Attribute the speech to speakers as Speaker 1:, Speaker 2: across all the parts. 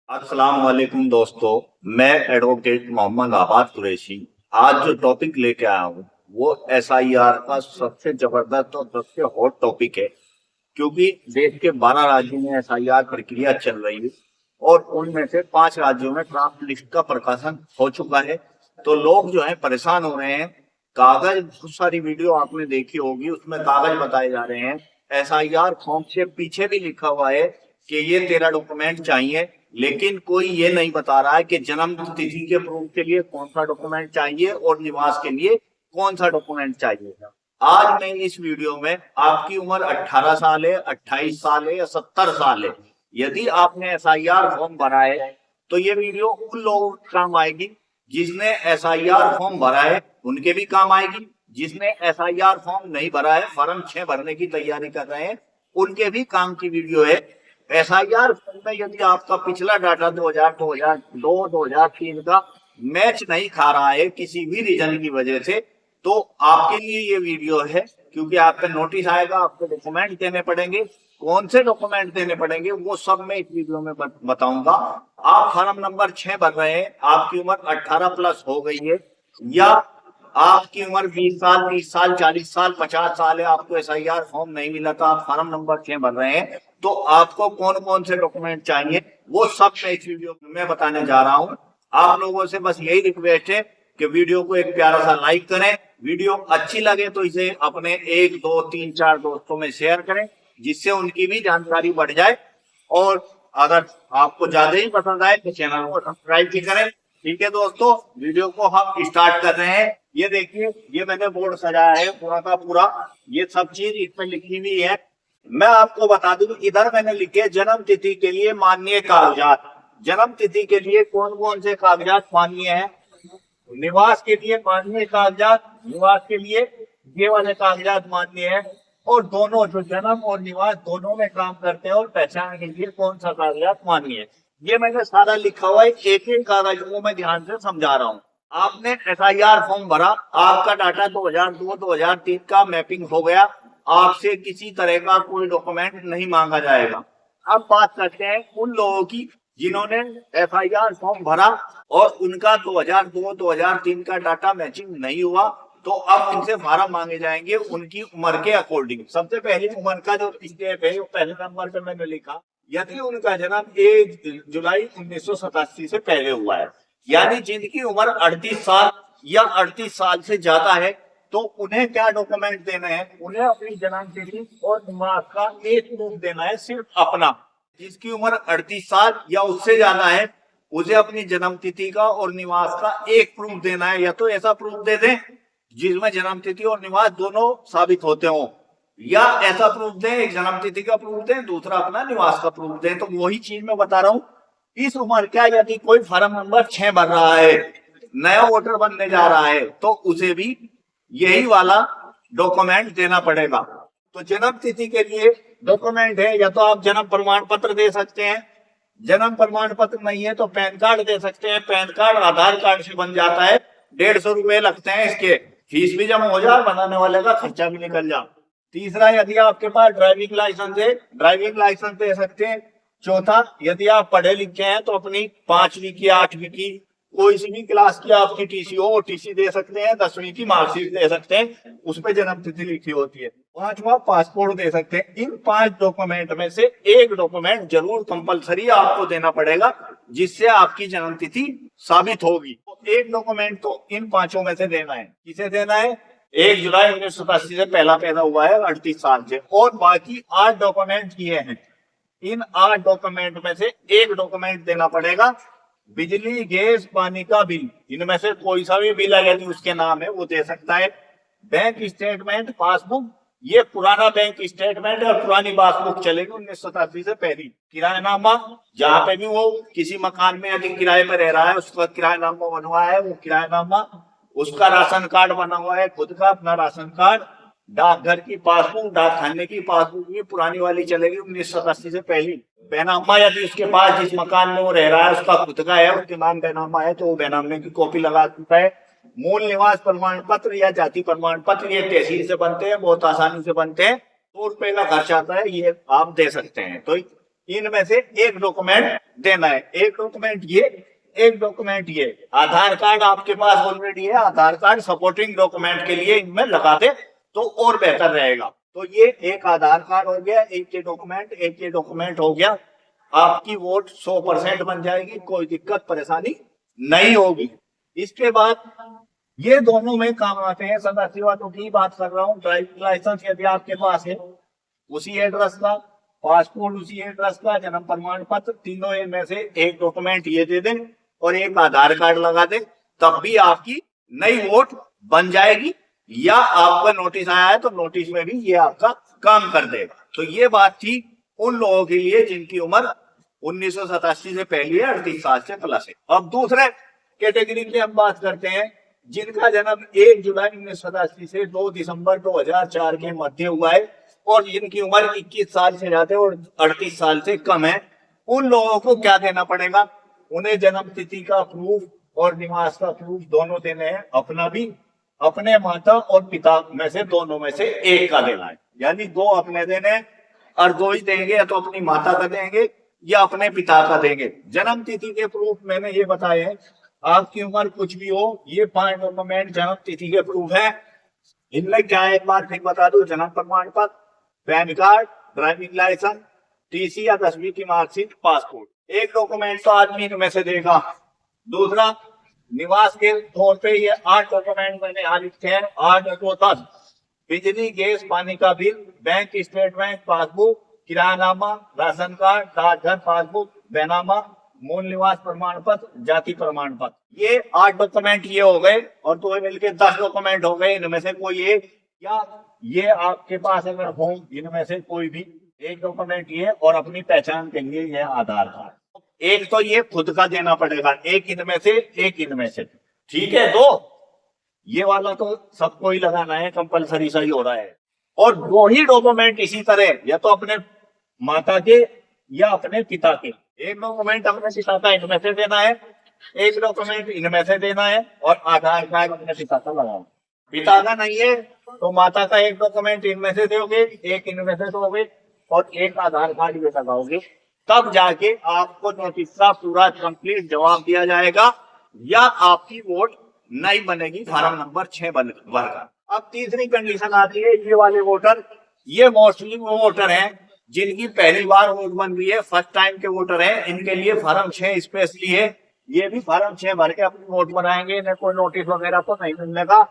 Speaker 1: अस्सलाम वालेकुम दोस्तों। मैं एडवोकेट मोहम्मद आबाद कुरैशी आज जो टॉपिक लेके आया हूँ वो एसआईआर का सबसे जबरदस्त और सबसे हॉट टॉपिक है, क्योंकि देश के 12 राज्यों में एसआईआर प्रक्रिया चल रही है और उनमें से 5 राज्यों में ड्राफ्ट लिस्ट का प्रकाशन हो चुका है। तो लोग जो है परेशान हो रहे हैं। कागज, बहुत सारी वीडियो आपने देखी होगी, उसमें कागज बताए जा रहे हैं। एसआईआर फॉर्म से पीछे भी लिखा हुआ है कि ये तेरा डॉक्यूमेंट चाहिए, लेकिन कोई ये नहीं बता रहा है कि जन्म तिथि के प्रूफ के लिए कौन सा डॉक्यूमेंट चाहिए और निवास के लिए कौन सा डॉक्यूमेंट चाहिए। आज मैं इस वीडियो में, आपकी उम्र 18 साल है, 28 साल है या 70 साल है, यदि आपने एसआईआर फॉर्म भरा है तो ये वीडियो उन लोगों को काम आएगी जिसने एसआईआर फॉर्म भरा है, उनके भी काम आएगी। जिसने एसआईआर फॉर्म नहीं भरा है, फॉर्म 6 भरने की तैयारी कर रहे हैं, उनके भी काम की वीडियो है। एसआईआर फॉर्म में यदि आपका पिछला डाटा 2000, 2002, 2003 का मैच नहीं खा रहा है किसी भी रीजन की वजह से, तो आपके लिए ये वीडियो है, क्योंकि आप पे नोटिस आएगा, आपको डॉक्यूमेंट देने पड़ेंगे। कौन से डॉक्यूमेंट देने पड़ेंगे वो सब मैं इस वीडियो में बताऊंगा। आप फॉर्म नंबर 6 भर रहे हैं, आपकी उम्र 18 प्लस हो गई है, या आपकी उम्र 20 साल, 30 साल, 40 साल, 50 साल है, आपको एसआईआर फॉर्म नहीं मिला था, आप फॉर्म नंबर 6 भर रहे हैं, तो आपको कौन कौन से डॉक्यूमेंट चाहिए वो सब मैं इस वीडियो में बताने जा रहा हूं। आप लोगों से बस यही रिक्वेस्ट है कि वीडियो को एक प्यारा सा लाइक करें, वीडियो अच्छी लगे तो इसे अपने 1, 2, 3, 4 दोस्तों में शेयर करें, जिससे उनकी भी जानकारी बढ़ जाए। और अगर आपको ज्यादा ही पसंद आए तो चैनल को सब्सक्राइब भी करें। ठीक है दोस्तों, वीडियो को हम स्टार्ट कर रहे हैं। ये देखिए, ये मैंने बोर्ड सजाया है पूरा का पूरा, ये सब चीज इसमें लिखी हुई है। मैं आपको बता दूं, इधर मैंने लिखे जन्म तिथि के लिए मान्य कागजात। जन्म तिथि के लिए कौन कौन से कागजात मान्य हैं। निवास के लिए मान्य कागजात, निवास के लिए ये वाले कागजात मान्य है। और दोनों, जो जन्म और निवास दोनों में काम करते हैं, और पहचान के लिए कौन सा कागजात मान्य है, ये मैंने सारा लिखा हुआ है। एक एक कागज को मैं ध्यान से समझा रहा हूँ। आपने एसआईआर फॉर्म भरा, आपका डाटा 2002, 2003 का मैपिंग हो गया, आपसे किसी तरह का कोई डॉक्यूमेंट नहीं मांगा जाएगा। अब बात करते हैं उन लोगों की जिन्होंने एफआईआर फॉर्म भरा और उनका 2002, 2003 का डाटा मैचिंग नहीं हुआ, तो अब इनसे फार्म मांगे जाएंगे उनकी उम्र के अकॉर्डिंग। सबसे पहले उम्र का जो स्टेप है वो पहले नंबर पे मैंने लिखा, यदि उनका जन्म 1 जुलाई 1987 से पहले हुआ है, यानी जिनकी उम्र 38 साल या 38 साल से ज्यादा है, तो उन्हें क्या डॉक्यूमेंट देना है, उन्हें अपनी जन्म तिथि और निवास का एक प्रूफ देना है, सिर्फ अपना। जिसकी उम्र 38 साल या उससे ज्यादा है, उसे अपनी जन्म तिथि का और निवास का एक प्रूफ देना है। या तो ऐसा प्रूफ दे दें जिसमें जन्म तिथि और निवास दोनों साबित होते हो, या ऐसा प्रूफ दें, एक जन्म तिथि का प्रूफ दें, दूसरा अपना निवास का प्रूफ दें। तो वही चीज मैं बता रहा हूँ। इस उम्र का यदि कोई फॉर्म नंबर 6 भर रहा है, नया वोटर बनने जा रहा है, तो उसे भी यही वाला डॉक्यूमेंट देना पड़ेगा। तो जन्म तिथि के लिए डॉक्यूमेंट है, या तो आप जन्म प्रमाण पत्र दे सकते हैं, जन्म प्रमाण पत्र नहीं है तो पैन कार्ड दे सकते हैं। पैन कार्ड आधार कार्ड से बन जाता है, 150 रुपए लगते हैं इसके, फीस भी जमा हो जाए, बनाने वाले का खर्चा भी निकल जाए। तीसरा, यदि आपके पास ड्राइविंग लाइसेंस है, ड्राइविंग लाइसेंस दे सकते हैं। चौथा, यदि आप पढ़े लिखे हैं तो अपनी 5वीं की, 8वीं की, कोई सी भी क्लास की आपकी टीसी हो, वो टीसी दे सकते हैं। 10वीं की मार्कशीट दे सकते हैं, उसपे जन्म तिथि लिखी होती है। 5वां, पासपोर्ट दे सकते हैं। इन 5 डॉक्यूमेंट में से एक डॉक्यूमेंट जरूर कंपलसरी आपको देना पड़ेगा, जिससे आपकी जन्म तिथि साबित होगी। तो एक डॉक्यूमेंट तो इन 5 में से देना है। किसे देना है? 1 जुलाई 1987 से पहला पैदा हुआ है, 38 साल से, और बाकी 8 डॉक्यूमेंट किए हैं। इन 8 डॉक्यूमेंट में से एक डॉक्यूमेंट देना पड़ेगा। बिजली, गैस, पानी का बिल, इनमें से कोई सा भी बिल यदि उसके नाम है वो दे सकता है। बैंक स्टेटमेंट, पासबुक, ये पुराना बैंक स्टेटमेंट और पुरानी पासबुक चलेगी 1987 से पहली। किराएनामा, जहाँ पे भी वो किसी मकान में यदि किराए पर रह रहा है, उसका किराएनामा बनवा है, वो किराएनामा, उसका राशन कार्ड बना हुआ है, खुद का अपना राशन कार्ड, डाकघर की पासबुक, डाकखाने की पासबुक, ये पुरानी वाली चलेगी 1987 से पहली। बैनामा, यदि उसके पास जिस मकान में वो रह रहा है उसका खुद का है, उसके नाम बैनामा है, तो वो बैनामे की कॉपी लगा सकता है। मूल निवास प्रमाण पत्र या जाति प्रमाण पत्र, ये तहसील से बनते हैं, बहुत आसानी से बनते हैं, 100 रुपए का खर्च आता है, ये आप दे सकते हैं। तो इनमें से एक डॉक्यूमेंट देना है। एक डॉक्यूमेंट ये, एक डॉक्यूमेंट ये। आधार कार्ड आपके पास ऑलरेडी है, आधार कार्ड सपोर्टिंग डॉक्यूमेंट के लिए इनमें लगा दे तो और बेहतर रहेगा। तो ये एक आधार कार्ड हो गया, एक ये डॉक्यूमेंट, एक ये डॉक्यूमेंट हो गया। आपकी वोट 100% बन जाएगी, कोई दिक्कत परेशानी नहीं होगी। इसके बाद ये दोनों में काम आते हैं, सदस्यत्व की बात कर रहा हूँ। ड्राइविंग लाइसेंस यदि आपके पास है उसी एड्रेस का, पासपोर्ट उसी एड्रेस का, जन्म प्रमाण पत्र, तीनों इनमें से एक डॉक्यूमेंट ये दे दें और एक आधार कार्ड लगा दें, तब भी आपकी नई वोट बन जाएगी। या आपका नोटिस आया है तो नोटिस में भी ये आपका काम कर देगा। तो ये बात थी उन लोगों के लिए जिनकी उम्र 1987 से पहले है, 38 साल से प्लस है। अब दूसरे कैटेगरी की हम बात करते हैं जिनका जन्म 1 जुलाई 1987 से 2 दिसंबर 2004 के मध्य हुआ है और जिनकी उम्र 21 साल से ज्यादा और 38 साल से कम है। उन लोगों को क्या देना पड़ेगा? उन्हें जन्म तिथि का प्रूफ और निवास का प्रूफ दोनों देने हैं। अपना भी, अपने माता और पिता में से दोनों में से एक का देना है। यानी 2 अपने देने और 2 ही देंगे, या तो अपनी माता का देंगे या अपने पिता का देंगे। जन्म तिथि के प्रूफ मैंने ये बताए हैं, आपकी उम्र कुछ भी हो, ये 5 डॉक्यूमेंट जन्म तिथि के प्रूफ है। इनमें क्या है एक बार फिर बता दो, जन्म प्रमाण पत्र, PAN card, driving licence, TC या 10वीं की मार्कशीट, पासपोर्ट। एक डॉक्यूमेंट तो आदमी इनमें से देगा। दूसरा, निवास के तौर पे ये 8 डॉक्यूमेंट मैंने यहाँ लिखे हैं, 8 और 10। बिजली, गैस, पानी का बिल, बैंक स्टेटमेंट, पासबुक, किरायानामा, राशन कार्ड, डाकघर पासबुक, बैनामा, मूल निवास प्रमाण पत्र, जाति प्रमाण पत्र। ये 8 डॉक्यूमेंट ये हो गए और तो मिलके 10 डॉक्यूमेंट हो गए। इनमें से कोई एक, या ये आपके पास अगर हो इनमें से कोई भी एक डॉक्यूमेंट ये, और अपनी पहचान के लिए ये आधार कार्ड। एक तो ये खुद का देना पड़ेगा, एक इनमें से, एक इनमें से। ठीक है, 2 ये वाला तो सबको ही लगाना है, कंपलसरी सही हो रहा है। और 2 ही डॉक्यूमेंट इसी तरह, या तो अपने माता के या अपने पिता के। एक डॉक्यूमेंट अपने पिता का इनमें से देना है, एक डॉक्यूमेंट इनमें से देना है, और आधार कार्ड अपने पिता का लगाना। पिता का नहीं है तो माता का एक डॉक्यूमेंट इनमें से दोगे, एक इनमें से दोगे और एक आधार कार्ड भी लगाओगे। तब जाके आपको नोटिस का पूरा कंप्लीट जवाब दिया जाएगा या आपकी वोट नहीं बनेगी फार्म नंबर 6 भरकर। अब तीसरी कंडीशन आती है, ये वाले वोटर, ये मोस्टली वो वोटर हैं जिनकी पहली बार वोट बन रही है, फर्स्ट टाइम के वोटर हैं। इनके लिए फार्म 6 स्पेशली है। ये भी फार्म 6 भर के अपनी वोट बनाएंगे, इन्हें कोई नोटिस वगैरह तो नहीं मिलने का।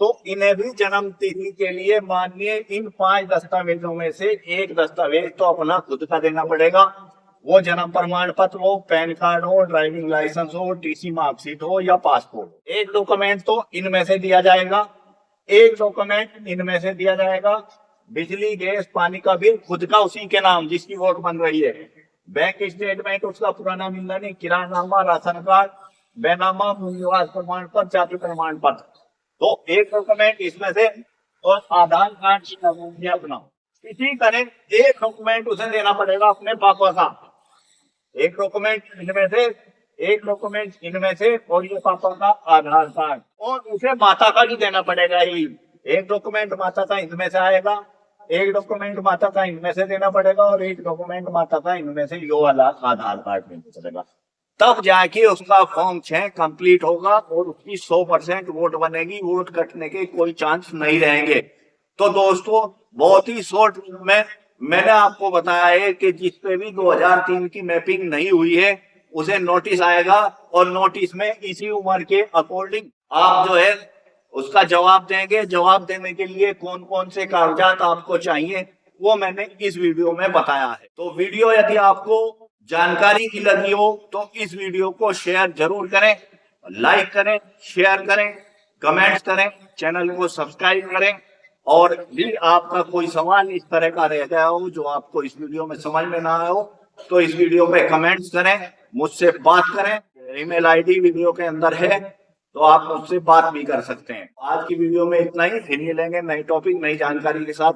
Speaker 1: तो इन्हें भी जन्म तिथि के लिए मानिए इन 5 दस्तावेजों में से एक दस्तावेज तो अपना खुद का देना पड़ेगा। वो जन्म प्रमाण पत्र हो, पैन कार्ड हो, ड्राइविंग लाइसेंस हो, टीसी मार्कशीट हो या पासपोर्ट। एक डॉक्यूमेंट तो इनमें से दिया जाएगा, एक डॉक्यूमेंट इनमें से दिया जाएगा। बिजली, गैस, पानी का बिल खुद का उसी के नाम जिसकी वोट बन रही है। बैंक स्टेटमेंट उसका पुराना मिलना नहीं, किरायानामा, राशन कार्ड, बैनामा, निवास प्रमाण पत्र, जाति प्रमाण पत्र। तो एक डॉक्यूमेंट इसमें से, और आधार कार्ड अपना। इसी तरह एक डॉक्यूमेंट उसे देना पड़ेगा अपने पापा का, एक डॉक्यूमेंट इनमें से, एक डॉक्यूमेंट इनमें से, और ये पापा का आधार कार्ड। और उसे माता का भी देना पड़ेगा ही। एक डॉक्यूमेंट माता का इनमें से आएगा, एक डॉक्यूमेंट माता का इनमें से देना पड़ेगा, और एक डॉक्यूमेंट माता का इनमें से यो वाला आधार कार्ड देना पड़ेगा। तब जाके उसका फॉर्म 6 कंप्लीट होगा और उसकी 100% वोट बनेगी। वोट कटने के कोई चांस नहीं रहेंगे। तो दोस्तों, बहुत ही शॉर्ट में मैंने आपको बताया है कि जिसपे भी 2003 की मैपिंग नहीं हुई है उसे नोटिस आएगा, और नोटिस में इसी उम्र के अकॉर्डिंग आप जो है उसका जवाब देंगे। जवाब देने के लिए कौन कौन से कागजात आपको चाहिए वो मैंने इस वीडियो में बताया है। तो वीडियो यदि आपको जानकारी की लगी हो तो इस वीडियो को शेयर जरूर करें, लाइक करें, शेयर करें, कमेंट्स करें, चैनल को सब्सक्राइब करें। और भी आपका कोई सवाल इस तरह का रह गया हो जो आपको इस वीडियो में समझ में ना आया हो तो इस वीडियो पे कमेंट्स करें, मुझसे बात करें। ईमेल आईडी वीडियो के अंदर है तो आप मुझसे बात भी कर सकते हैं। आज की वीडियो में इतना ही, फिर मिलेंगे नई टॉपिक, नई जानकारी के साथ।